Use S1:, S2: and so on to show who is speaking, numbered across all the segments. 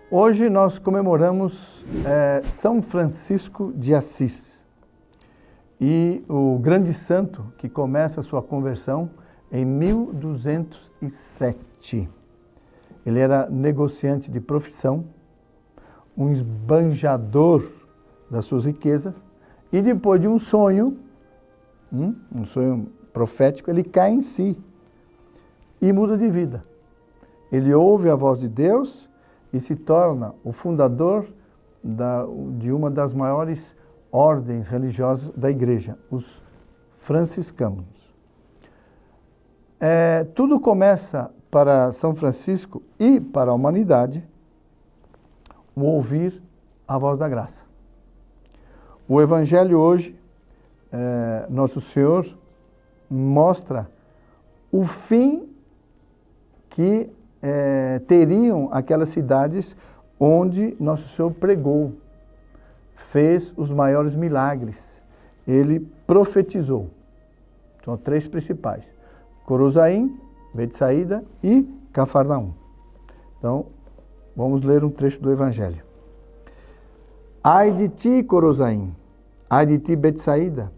S1: Hoje nós comemoramos São Francisco de Assis e o grande santo que começa a sua conversão em 1207. Ele era negociante de profissão, um esbanjador das suas riquezas e depois de um sonho profético, ele cai em si e muda de vida. Ele ouve a voz de Deus e se torna o fundador de uma das maiores ordens religiosas da igreja, os franciscanos. Tudo começa para São Francisco e para a humanidade o ouvir a voz da graça. O Evangelho hoje, Nosso Senhor mostra o fim que teriam aquelas cidades onde Nosso Senhor pregou, fez os maiores milagres, ele profetizou. São três principais: Corozaim, Betsaída e Cafarnaum. Então, vamos ler um trecho do Evangelho. Ai de ti, Corozaim, ai de ti, Betsaída,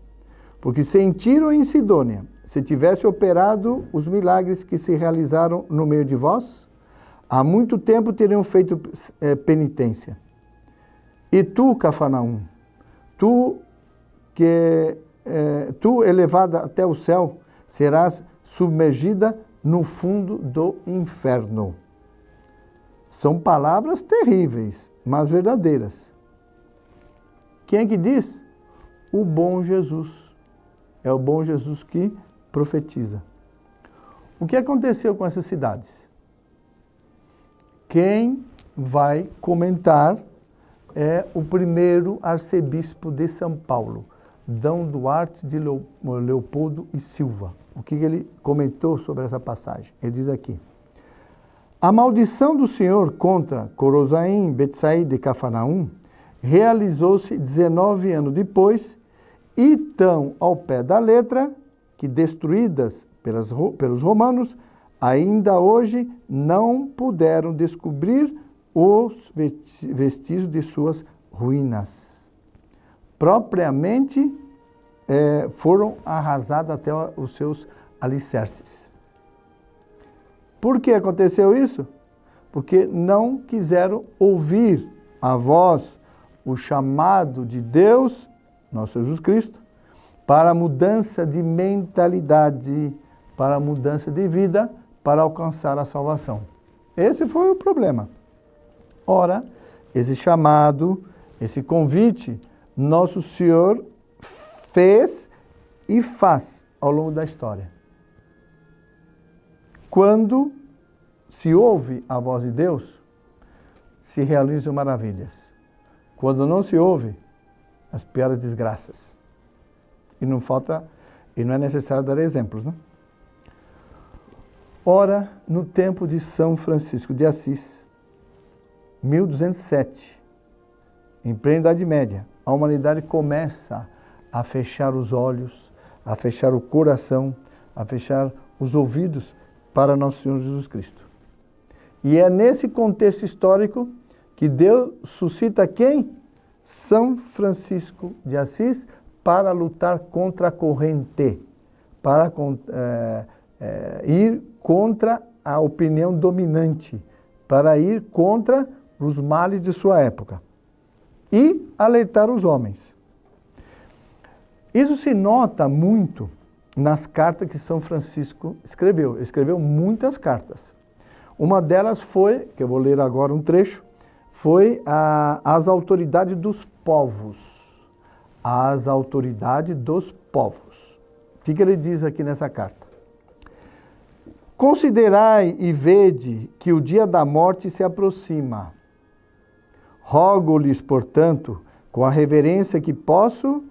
S1: porque se Tiro em Sidônia se tivesse operado os milagres que se realizaram no meio de vós, há muito tempo teriam feito penitência. E tu, Cafarnaum, tu elevada até o céu, serás submergida no fundo do inferno. São palavras terríveis, mas verdadeiras. Quem é que diz? O bom Jesus. É o bom Jesus que profetiza. O que aconteceu com essas cidades? Quem vai comentar é o primeiro arcebispo de São Paulo, D. Duarte de Leopoldo e Silva. O que ele comentou sobre essa passagem? Ele diz aqui: a maldição do Senhor contra Corozaim, Betsaída e Cafarnaum realizou-se 19 anos depois e tão ao pé da letra que, destruídas pelos romanos, ainda hoje não puderam descobrir os vestígios de suas ruínas. Propriamente foram arrasadas até os seus alicerces. Por que aconteceu isso? Porque não quiseram ouvir a voz, o chamado de Deus, nosso Jesus Cristo, para a mudança de mentalidade, para a mudança de vida, para alcançar a salvação. Esse foi o problema. Ora, esse chamado, esse convite, Nosso Senhor fez e faz ao longo da história. Quando se ouve a voz de Deus, se realizam maravilhas. Quando não se ouve, as piores desgraças. E não é necessário dar exemplos, né? Ora, no tempo de São Francisco de Assis, 1207, em plena Idade Média, a humanidade começa a fechar os olhos, a fechar o coração, a fechar os ouvidos para Nosso Senhor Jesus Cristo. E é nesse contexto histórico que Deus suscita quem? São Francisco de Assis, para lutar contra a corrente, para ir contra a opinião dominante, para ir contra os males de sua época e alertar os homens. Isso se nota muito nas cartas que São Francisco escreveu. Ele escreveu muitas cartas. Uma delas foi, que eu vou ler agora um trecho, foi às autoridades dos povos. Às autoridades dos povos. O que ele diz aqui nessa carta? Considerai e vede que o dia da morte se aproxima. Rogo-lhes, portanto, com a reverência que posso,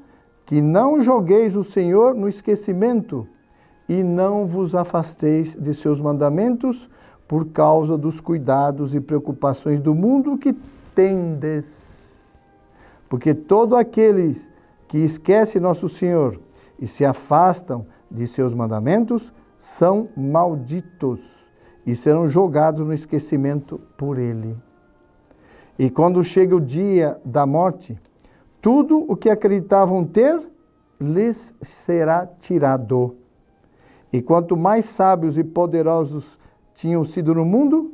S1: que não jogueis o Senhor no esquecimento e não vos afasteis de seus mandamentos por causa dos cuidados e preocupações do mundo que tendes. Porque todo aqueles que esquecem Nosso Senhor e se afastam de seus mandamentos são malditos e serão jogados no esquecimento por Ele. E quando chega o dia da morte, tudo o que acreditavam ter lhes será tirado. E quanto mais sábios e poderosos tinham sido no mundo,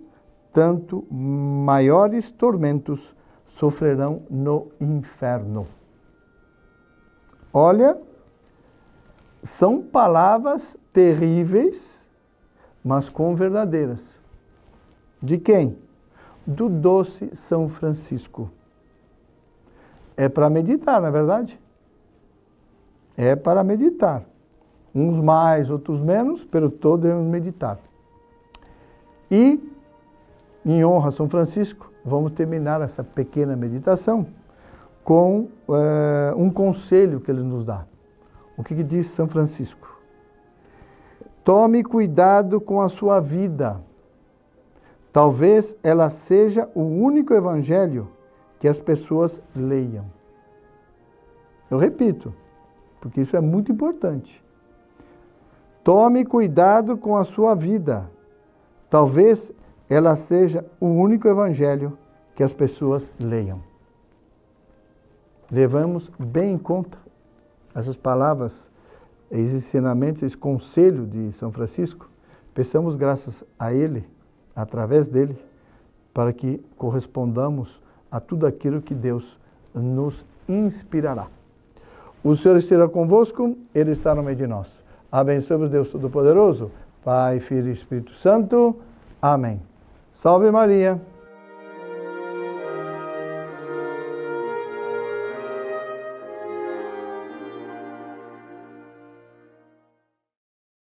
S1: tanto maiores tormentos sofrerão no inferno. Olha, são palavras terríveis, mas com verdadeiras. De quem? Do doce São Francisco. É para meditar, não é verdade? É para meditar. Uns mais, outros menos, pero todos devemos meditar. E, em honra a São Francisco, vamos terminar essa pequena meditação com um conselho que ele nos dá. O que diz São Francisco? Tome cuidado com a sua vida. Talvez ela seja o único evangelho que as pessoas leiam. Eu repito, porque isso é muito importante. Tome cuidado com a sua vida. Talvez ela seja o único evangelho que as pessoas leiam. Levamos bem em conta essas palavras, esses ensinamentos, esse conselho de São Francisco. Peçamos graças a ele, através dele, para que correspondamos a tudo aquilo que Deus nos inspirará. O Senhor esteja convosco, Ele está no meio de nós. Abençoe-vos, Deus Todo-Poderoso, Pai, Filho e Espírito Santo. Amém. Salve Maria!